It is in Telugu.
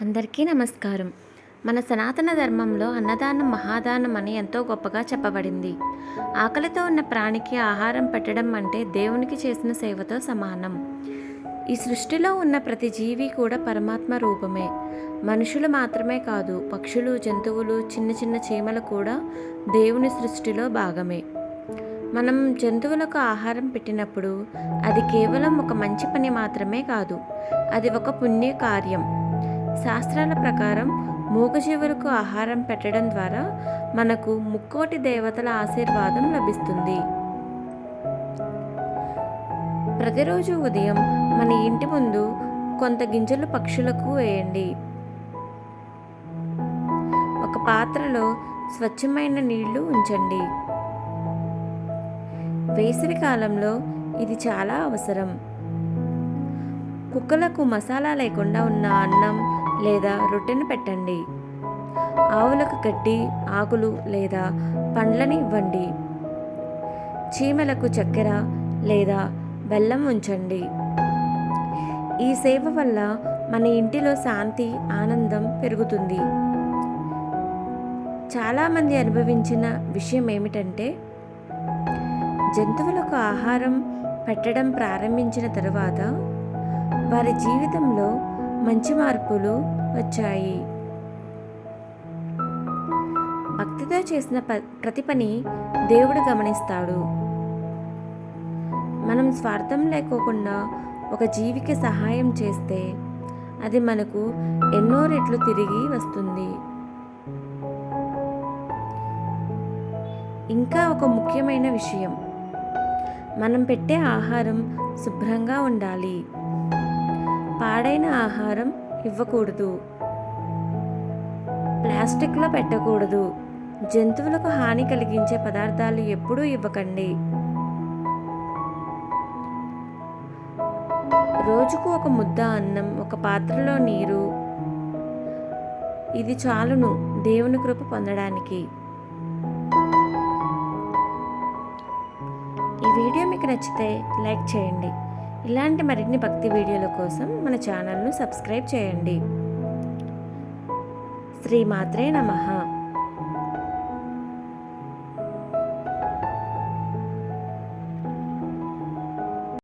అందరికీ నమస్కారం. మన సనాతన ధర్మంలో అన్నదానం మహాదానం అని ఎంతో గొప్పగా చెప్పబడింది. ఆకలితో ఉన్న ప్రాణికి ఆహారం పెట్టడం అంటే దేవునికి చేసిన సేవతో సమానం. ఈ సృష్టిలో ఉన్న ప్రతి జీవి కూడా పరమాత్మ రూపమే. మనుషులు మాత్రమే కాదు, పక్షులు, జంతువులు, చిన్న చిన్న చీమలు కూడా దేవుని సృష్టిలో భాగమే. మనం జంతువులకు ఆహారం పెట్టినప్పుడు అది కేవలం ఒక మంచి పని మాత్రమే కాదు, అది ఒక పుణ్య కార్యం. శాస్త్రాల ప్రకారం మూగజీవులకు ఆహారం పెట్టడం ద్వారా మనకు ముక్కోటి దేవతల ఆశీర్వాదం లభిస్తుంది. ప్రతిరోజు ఉదయం మన ఇంటి ముందు కొంత గింజలు పక్షులకు వేయండి. ఒక పాత్రలో స్వచ్ఛమైన నీళ్లు ఉంచండి. వేసవి కాలంలో ఇది చాలా అవసరం. కుక్కలకు మసాలా లేకుండా ఉన్న అన్నం లేదా రొట్టెను పెట్టండి. ఆవులకు గడ్డి, ఆకులు లేదా పండ్లని ఇవ్వండి. చీమలకు చక్కెర లేదా బెల్లం ఉంచండి. ఈ సేవ వల్ల మన ఇంటిలో శాంతి, ఆనందం పెరుగుతుంది. చాలామంది అనుభవించిన విషయం ఏమిటంటే, జంతువులకు ఆహారం పెట్టడం ప్రారంభించిన తరువాత వారి జీవితంలో మంచి మార్పులు వచ్చాయి. భక్తితో చేసిన ప్రతి పని దేవుడు గమనిస్తాడు. మనం స్వార్థం లేకోకుండా ఒక జీవికి సహాయం చేస్తే అది మనకు ఎన్నో రెట్లు తిరిగి వస్తుంది. ఇంకా ఒక ముఖ్యమైన విషయం, మనం పెట్టే ఆహారం శుభ్రంగా ఉండాలి. పాడైన ఆహారం ఇవ్వకూడదు. ప్లాస్టిక్లో పెట్టకూడదు. జంతువులకు హాని కలిగించే పదార్థాలు ఎప్పుడూ ఇవ్వకండి. రోజుకు ఒక ముద్ద అన్నం, ఒక పాత్రలో నీరు, ఇది చాలును దేవుని కృప పొందడానికి. ఈ వీడియో మీకు నచ్చితే లైక్ చేయండి. ఇలాంటి మరిన్ని భక్తి వీడియోల కోసం మన ఛానల్ను సబ్స్క్రైబ్ చేయండి. శ్రీమాత్రే నమః.